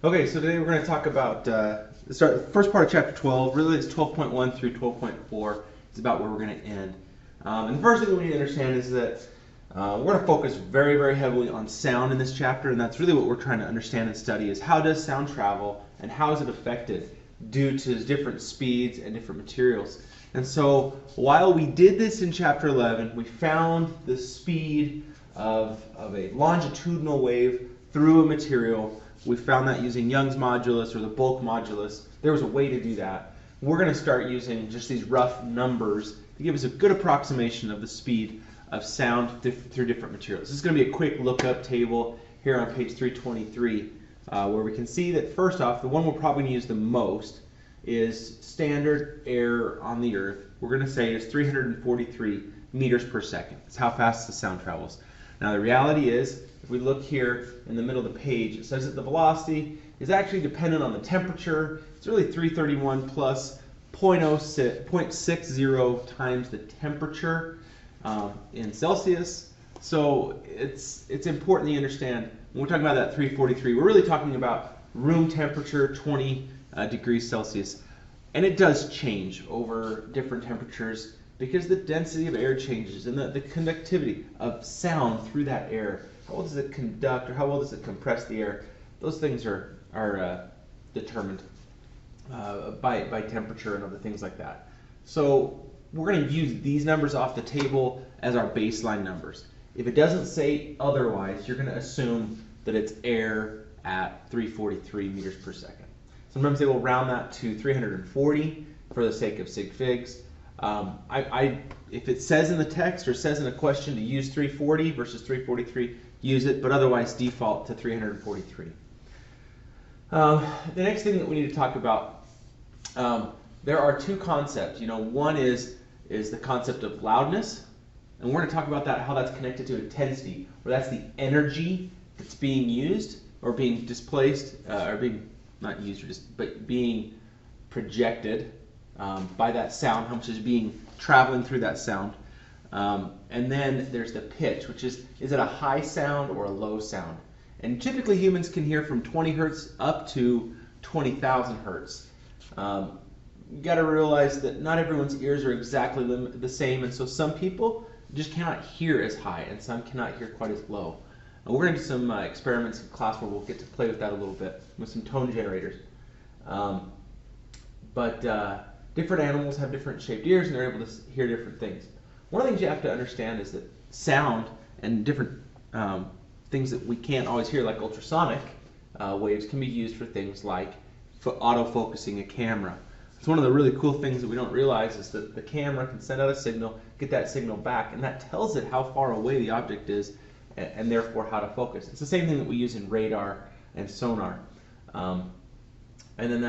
Okay, so today we're going to talk about the first part of chapter 12. Really, it's 12.1 through 12.4. It's about where we're going to end. And the first thing we need to understand is that we're going to focus very, very heavily on sound in this chapter, and that's really what we're trying to understand and study is how does sound travel and how is it affected due to different speeds and different materials. And so while we did this in chapter 11, we found the speed of a longitudinal wave through a material. We found that using Young's modulus or the bulk modulus. There was a way to do that. We're going to start using just these rough numbers to give us a good approximation of the speed of sound through different materials. This is going to be a quick lookup table here on page 323 where we can see that first off, the one we're probably going to use the most is standard air on the Earth. We're going to say is 343 meters per second. That's how fast the sound travels. Now the reality is, if we look here in the middle of the page, it says that the velocity is actually dependent on the temperature. It's really 331 plus 0.60 times the temperature in Celsius. So it's important that you understand, when we're talking about that 343, we're really talking about room temperature, 20 degrees Celsius. And it does change over different temperatures because the density of air changes and the conductivity of sound through that air. How well does it conduct or how well does it compress the air? Those things are determined by temperature and other things like that. So we're going to use these numbers off the table as our baseline numbers. If it doesn't say otherwise, you're going to assume that it's air at 343 meters per second. Sometimes they will round that to 340 for the sake of sig figs. If it says in the text or says in a question to use 340 versus 343, use it, but otherwise default to 343. The next thing that we need to talk about, there are two concepts. One is the concept of loudness, and we're going to talk about that, how that's connected to intensity, where that's the energy that's being used or being displaced, or being not used, but being projected by that sound, how much is being traveling through that sound. And then there's the pitch, which is it a high sound or a low sound? And typically humans can hear from 20 hertz up to 20,000 hertz. You got to realize that not everyone's ears are exactly the same, and so some people just cannot hear as high, and some cannot hear quite as low. And we're going to do some experiments in class where we'll get to play with that a little bit with some tone generators. Different animals have different shaped ears, and they're able to hear different things. One of the things you have to understand is that sound and different things that we can't always hear, like ultrasonic waves, can be used for things like autofocusing a camera. It's one of the really cool things that we don't realize is that the camera can send out a signal, get that signal back, and that tells it how far away the object is, and therefore how to focus. It's the same thing that we use in radar and sonar. And then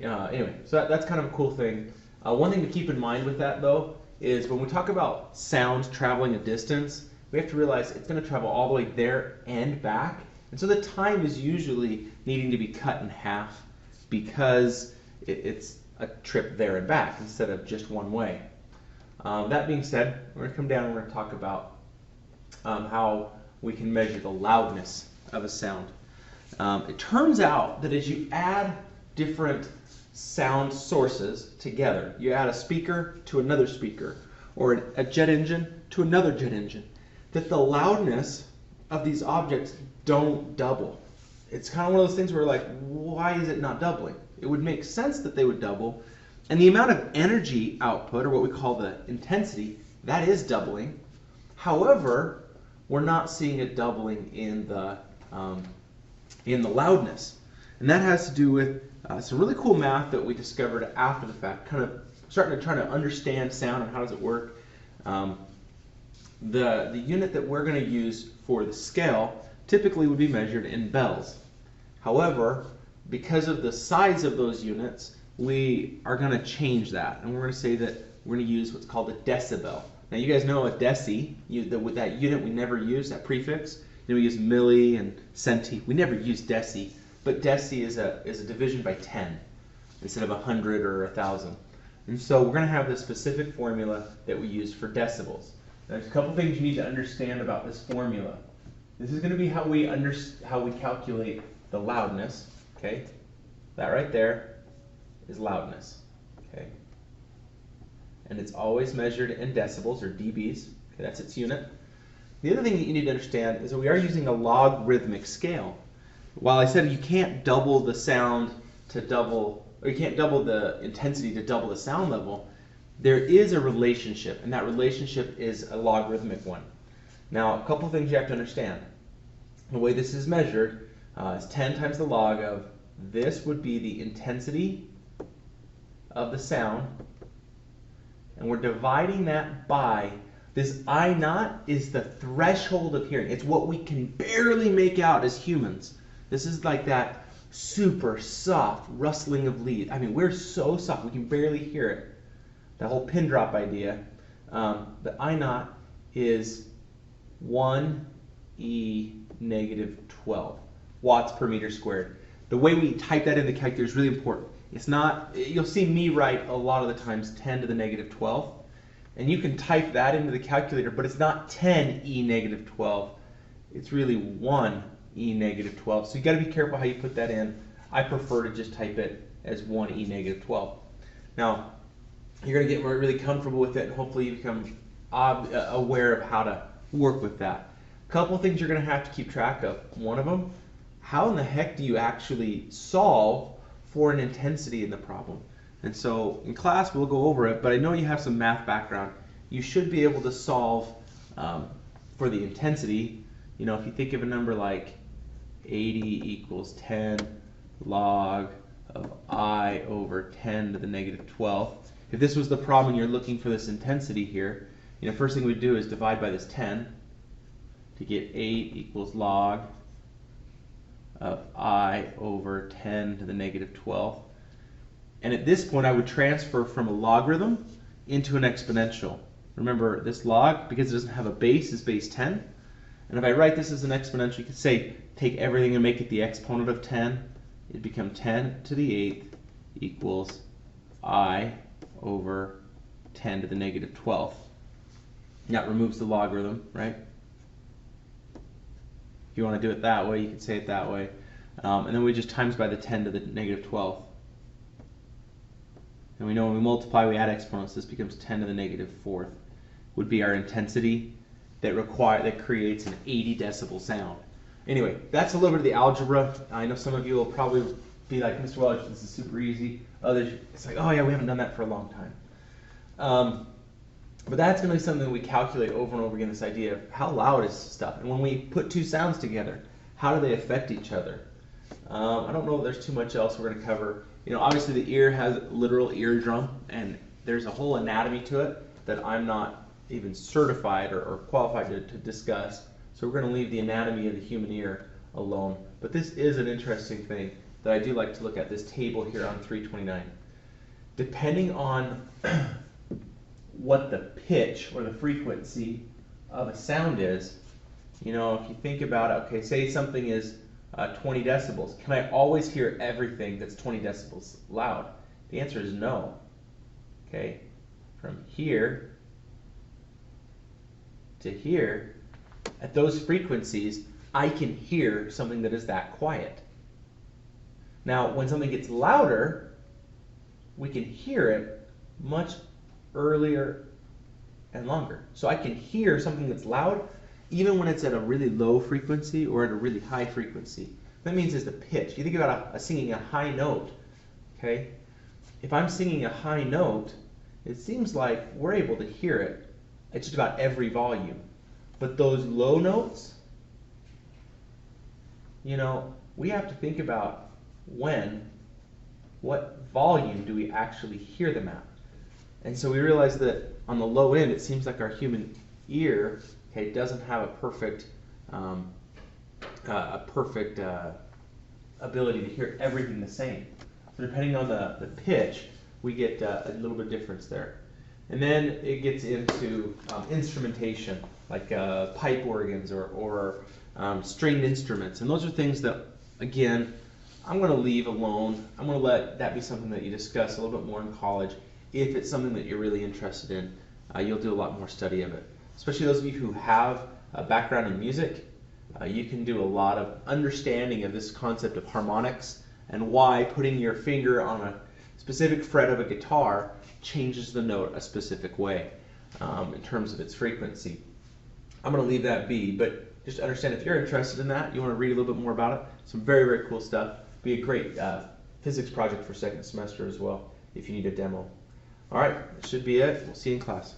anyway, so that's kind of a cool thing. One thing to keep in mind with that, though, is when we talk about sound traveling a distance, we have to realize it's going to travel all the way there and back. And so the time is usually needing to be cut in half because it's a trip there and back instead of just one way. That being said, we're going to come down and we're going to talk about how we can measure the loudness of a sound. It turns out that as you add different sound sources together, you add a speaker to another speaker, or a jet engine to another jet engine, that the loudness of these objects don't double. It's kind of one of those things where like, why is it not doubling? It would make sense that they would double, and the amount of energy output, or what we call the intensity, that is doubling. However, we're not seeing it doubling in the loudness. And that has to do with some really cool math that we discovered after the fact, kind of starting to try to understand sound and how does it work. The unit that we're going to use for the scale typically would be measured in bells. However, because of the size of those units, we are going to change that, and we're going to say that we're going to use what's called a decibel. Now you guys know a deci, with that unit we never use, that prefix. We use milli and centi. We never use deci, but deci is a division by 10 instead of 100 or 1,000. And so we're going to have this specific formula that we use for decibels. There's a couple things you need to understand about this formula. This is going to be how we calculate the loudness. Okay, that right there is loudness. Okay, and it's always measured in decibels or dBs. Okay, that's its unit. The other thing that you need to understand is that we are using a logarithmic scale. While I said you can't double the sound to double, or you can't double the intensity to double the sound level, there is a relationship, and that relationship is a logarithmic one. Now, a couple of things you have to understand. The way this is measured is 10 times the log of this would be the intensity of the sound, and we're dividing that by this I naught is the threshold of hearing. It's what we can barely make out as humans. This is like that super soft rustling of leaves. I mean, we're so soft, we can barely hear it. The whole pin drop idea. The I naught is 1e negative 12 watts per meter squared. The way we type that in the calculator is really important. It's not, you'll see me write a lot of the times 10 to the negative 12. And you can type that into the calculator, but it's not 10e negative 12. It's really 1e negative 12. So you got to be careful how you put that in. I prefer to just type it as 1e negative 12. Now, you're going to get really comfortable with it, and hopefully you become aware of how to work with that. A couple of things you're going to have to keep track of. One of them, how in the heck do you actually solve for an intensity in the problem? And so in class we'll go over it, but I know you have some math background. You should be able to solve for the intensity. You know, if you think of a number like 80 equals 10 log of I over 10 to the negative 12. If this was the problem and you're looking for this intensity here, you know, first thing we'd do is divide by this 10 to get 8 equals log of I over 10 to the negative 12. And at this point, I would transfer from a logarithm into an exponential. Remember, this log, because it doesn't have a base, is base 10. And if I write this as an exponential, you could say, take everything and make it the exponent of 10. It'd become 10 to the 8th equals I over 10 to the negative 12th. That removes the logarithm, right? If you want to do it that way, you can say it that way. And then we just times by the 10 to the negative 12th. And we know when we multiply, we add exponents. This becomes 10 to the negative 4th. Would be our intensity that creates an 80 decibel sound. Anyway, that's a little bit of the algebra. I know some of you will probably be like, Mr. Welch, this is super easy. Others, it's like, oh yeah, we haven't done that for a long time. But that's going to be something that we calculate over and over again, this idea of how loud is stuff. And when we put two sounds together, how do they affect each other? I don't know if there's too much else we're going to cover. You know, obviously the ear has a literal eardrum, and there's a whole anatomy to it that I'm not even certified or qualified to discuss. So we're going to leave the anatomy of the human ear alone. But this is an interesting thing that I do like to look at, this table here on 329. Depending on what the pitch or the frequency of a sound is, you know, if you think about it, okay, say something is 20 decibels. Can I always hear everything that's 20 decibels loud? The answer is no. Okay, from here to here, at those frequencies, I can hear something that is that quiet. Now, when something gets louder, we can hear it much earlier and longer. So I can hear something that's loud even when it's at a really low frequency or at a really high frequency. That means is the pitch. You think about singing a high note, okay? If I'm singing a high note, it seems like we're able to hear it at just about every volume. But those low notes, you know, we have to think about what volume do we actually hear them at? And so we realize that on the low end, it seems like our human ear, okay, doesn't have a perfect ability to hear everything the same. So depending on the pitch, we get a little bit of difference there. And then it gets into instrumentation, like pipe organs or stringed instruments. And those are things that, again, I'm going to leave alone. I'm going to let that be something that you discuss a little bit more in college. If it's something that you're really interested in, you'll do a lot more study of it. Especially those of you who have a background in music, you can do a lot of understanding of this concept of harmonics and why putting your finger on a specific fret of a guitar changes the note a specific way in terms of its frequency. I'm going to leave that be, but just understand if you're interested in that, you want to read a little bit more about it, some very, very cool stuff. Be a great physics project for second semester as well if you need a demo. All right, that should be it. We'll see you in class.